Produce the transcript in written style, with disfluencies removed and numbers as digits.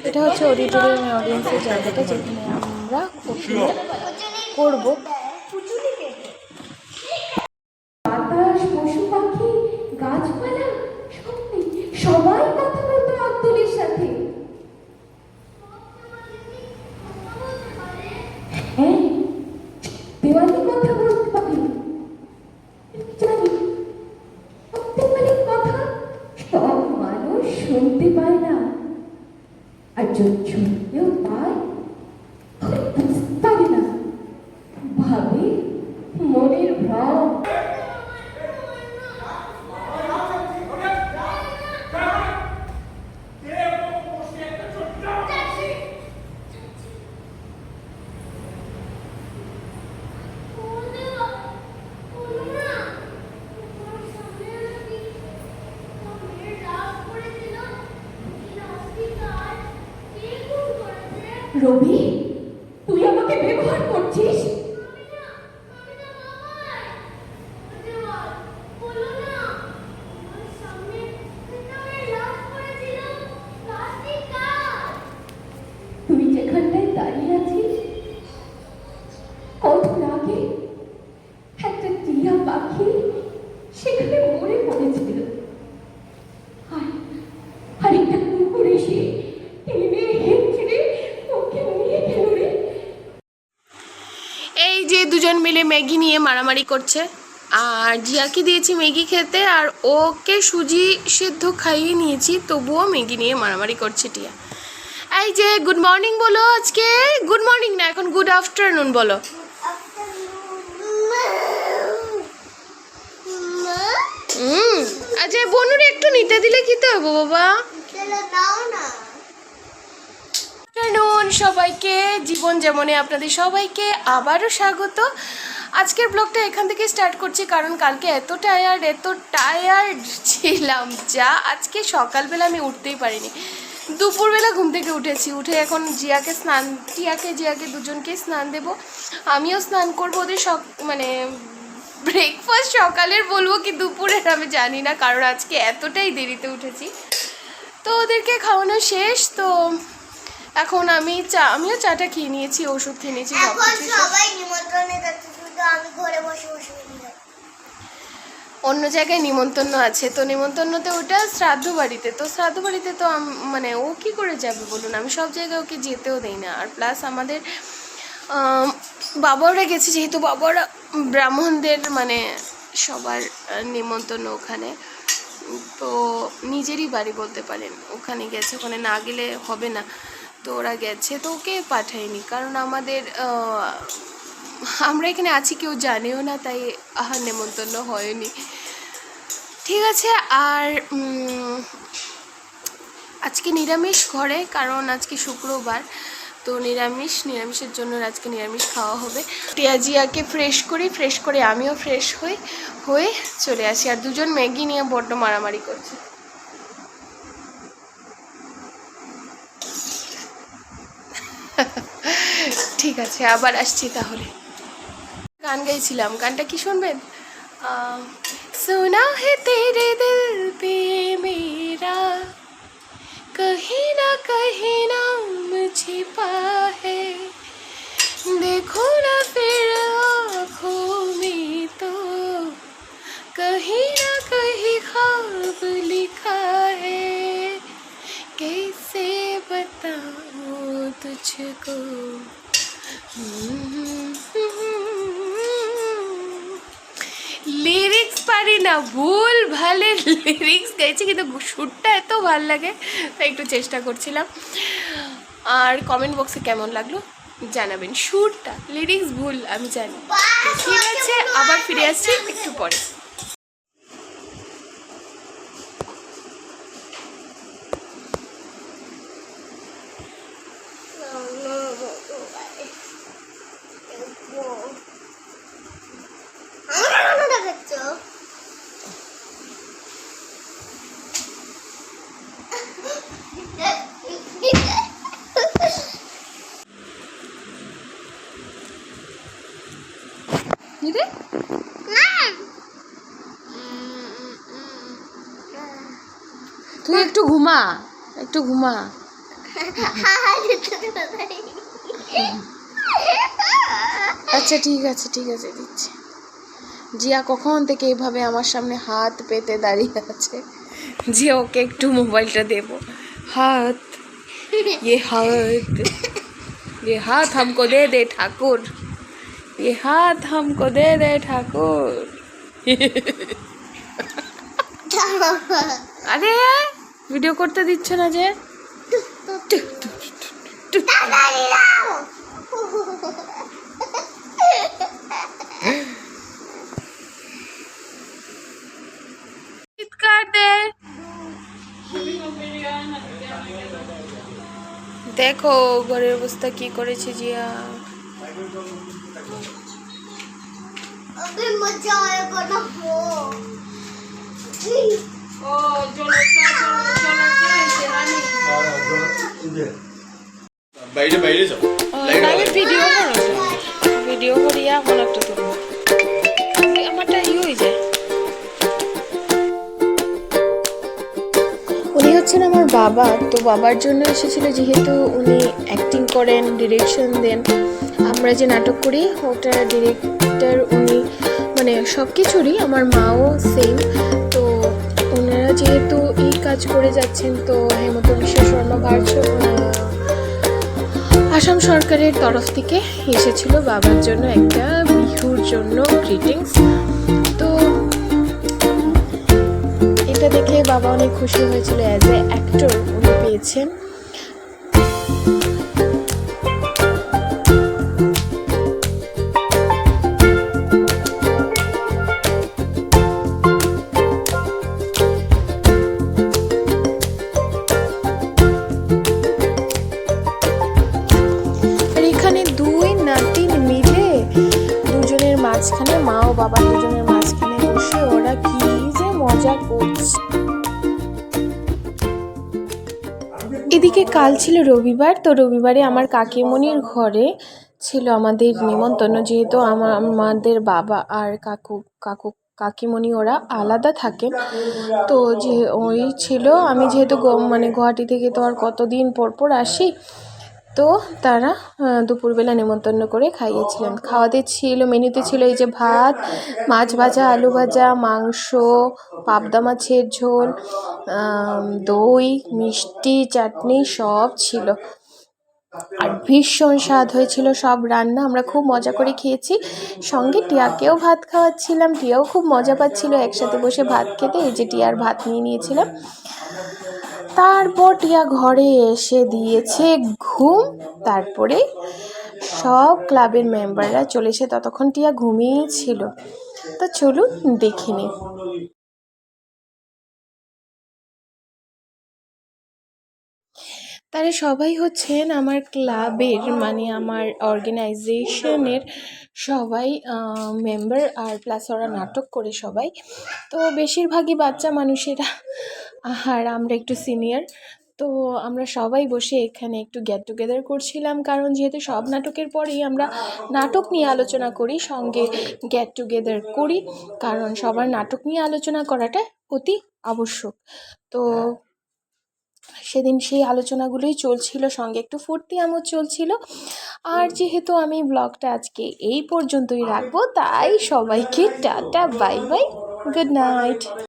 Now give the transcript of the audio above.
এটা হচ্ছে অডিটোরিয়াম অডিয়েন্সের জায়গাটা, যেখানে আমরা কোকিলের করবো। বাতাস, পশু পাখি, গাছপালা, সবাই কথা বলতো আব্দুলের সাথে। হ্যাঁ, দেওয়ালি কথা বলতে পারে, জানি প্রত্যেক কথা সব মানুষ শুনতে পায় না, আর যদি শুনতেও পায় বুঝতে পারে না, ভাবে মনের ভ্রম। রবি, তুই আমাকে ব্যবহার করছিস? তুই যেখানটায় দাঁড়িয়ে আছিস, কতদিন আগে একটা টিয়া পাখি সেখানে মরে পড়েছিল, আর একটা কুকুর এসে টেনে হেঁচড়ে ওকে নিয়ে গেল রে। এই যে দুজন মিলে ম্যাগি নিয়ে মারামারি করছে, আর জিয়াকে দিয়েছি ম্যাগি খেতে, আর ওকে সুজি সেদ্ধ খাইয়ে নিয়েছি, তবুও ম্যাগি নিয়ে মারামারি করছে টিয়া। এই যে গুড মর্নিং বলো, আজকে গুড মর্নিং না, এখন গুড আফটারনুন বলো। আচ্ছা বনুরে একটু নিতে দিলে খেতে হবে বাবা। আফটারনুন সবাইকে, জীবন যেমনে আপনাদের সবাইকে আবারও স্বাগত। আজকের ব্লগটা এখান থেকে স্টার্ট করছি, কারণ কালকে এত টায়ার্ড ছিলাম যা, আজকে সকালবেলা আমি উঠতেই পারিনি। দুপুরবেলা ঘুম থেকে উঠেছি, উঠে এখন জিয়াকে দুজনকে স্নান দেব, আমিও স্নান করবো। ওদের মানে ব্রেকফাস্ট সকালের বলবো কি দুপুরের আমি জানি না, কারণ আজকে এতটাই দেরিতে উঠেছি। তো ওদেরকে খাওয়ানো শেষ, তো এখন আমিও চাটা খেয়ে নিয়েছি, ওষুধ খেয়ে নিয়েছি, সবাই নিমন্ত্রণে যাচ্ছে, শুধু আমি ঘরে বসে বসে। অন্য জায়গায় নিমন্ত্রণ আছে, তো নিমন্ত্রণতে ওটা শ্রাদ্ধ বাড়িতে, তো শ্রাদ্ধ বাড়িতে তো মানে ও কি করে যাবে বলুন, আমি সব জায়গায় ওকে যেতেও দেই না। আর প্লাস আমাদের বাবারা গেছে, যেহেতু বাবারা ব্রাহ্মণদের মানে সবার নিমন্ত্রণ ওখানে, তো নিজেরই বাড়ি বলতে পারেন, ওখানে গেছে, ওখানে না গেলে হবে না, তো ওরা গেছে, তো ওকে পাঠায়নি, কারণ আমরা এখানে আছি কেউ জানেও না, তাই নেমন্তন্ন হয়নি। ঠিক আছে, আর আজকে নিরামিষ ঘরে, কারণ আজকে শুক্রবার, তো নিরামিষের জন্য আজকে নিরামিষ খাওয়া হবে। টিয়াজিয়াকে ফ্রেশ করে আমিও ফ্রেশ হয়ে চলে আসি, আর দুজন ম্যাগি নিয়ে বড্ড মারামারি করছে। ঠিক আছে, আবার আসছি তাহলে। গান গাইছিলাম, গানটা কি শুনবেন? सुना है तेरे दिल पे मेरा कहीं ना नाम छिपा है, देखो ना फिर आँखों में तो कहीं ना कहीं ख्वाब लिखा है, कैसे बताऊँ तुझको। লিরিক্স পারি না, ভুল ভালে লিরিক্স গাইছি, কিন্তু সুরটা এত ভাল লাগে, তাই একটু চেষ্টা করছিলাম। আর কমেন্ট বক্সে কেমন লাগলো জানাবেন, সুরটা লিরিক্স ভুল আমি জানি। ঠিক আছে, আবার ফিরে আসছি একটু পরে। তুই একটু ঘুমা। আচ্ছা ঠিক আছে দিচ্ছি। জিয়া কখন থেকে এইভাবে আমার সামনে হাত পেতে দাঁড়িয়ে আছে যে ওকে একটু মোবাইলটা দেব। হাত ये हाथ हमको दे दे ठाकुर, ये हाथ हमको दे दे ठाकुर। আরে ভিডিও করতে দিচ্ছ না যে? চিৎকার দে। দেখো ঘরের অবস্থা কি করেছে জিয়া। अभी मजा आएगा ना हो বাইরে বাইরে যাও আমি ভিডিও করিয়া এখন একটা তুলবো, আমারটা হয়ে যায়। উনি হচ্ছেন আমার বাবা, তো বাবার জন্য এসেছিল যেহেতু উনি অ্যাক্টিং করেন, ডিরেকশন দেন। আমরা যে নাটক করি ওটা ডিরেক্টর উনি, মানে সব কিছুরই। আমার মাও সেম। তো ওনারা যেহেতু এই কাজ করে যাচ্ছেন, তো হেমন্ত বিশ্ব শর্মা আসাম সরকারের তরফ থেকে এসেছিল বাবার জন্য একটা বিহুর জন্য গ্রিটিংস। তো এটা দেখে বাবা অনেক খুশি হয়েছিল, অ্যাজ এ অ্যাক্টর উনি পেয়েছেন। আর এখানে দুই নাতিন মিলে দুজনের মাঝখানে, মা ও বাবা দুজনের মাঝখানে বসে ওরা কি যে মজা করছে। এদিকে কাল ছিল রবিবার, তো রবিবারে আমার কাকিমণির ঘরে ছিল আমাদের নিমন্ত্রণ। যেহেতু আমাদের বাবা আর কাকিমণি ওরা আলাদা থাকেন, তো যে ওই ছিল। আমি যেহেতু মানে গুয়াহাটি থেকে তো আর কতদিন পর আসি, তো তারা দুপুরবেলা নেমন্তন্ন করে খাইয়েছিলেন। খাওয়াতে ছিল, মেনুতে ছিল এই যে ভাত, মাছ ভাজা, আলু ভাজা, মাংস, পাবদা মাছের ঝোল, দই, মিষ্টি, চাটনি সব ছিল। আর ভীষণ স্বাদ হয়েছিল সব রান্না, আমরা খুব মজা করে খেয়েছি। সঙ্গে টিয়াকেও ভাত খাওয়াচ্ছিলাম, টিয়াও খুব মজা পাচ্ছিল একসাথে বসে ভাত খেতে। এই যে টিয়ার ভাত নিয়ে নিয়েছিলাম। তারপর টিয়া ঘরে এসে দিয়েছে ঘুম। তারপরে সব ক্লাবের মেম্বাররা চলে এসে ততক্ষণ টিয়া ঘুমিয়েই ছিল। তো চলুন দেখে নিই। তারা সবাই হচ্ছেন আমার ক্লাবের, মানে আমার অর্গানাইজেশনের সবাই মেম্বার, আর প্লাস ওরা নাটক করে সবাই। তো বেশিরভাগই বাচ্চা মানুষেরা, আর আমরা একটু সিনিয়র। তো আমরা সবাই বসে এখানে একটু গেট টুগেদার করছিলাম, কারণ যেহেতু সব নাটকের পরেই আমরা নাটক নিয়ে আলোচনা করি, সঙ্গে গেট টুগেদার করি, কারণ সবার নাটক নিয়ে আলোচনা করাটা অতি আবশ্যক। তো সেদিন সেই আলোচনাগুলোই চলছিল, সঙ্গে একটু ফুর্তি আমোদ চলছিল। আর যেহেতু আমি ব্লগটা আজকে এই পর্যন্তই রাখবো, তাই সবাইকে tata, bye bye, good night.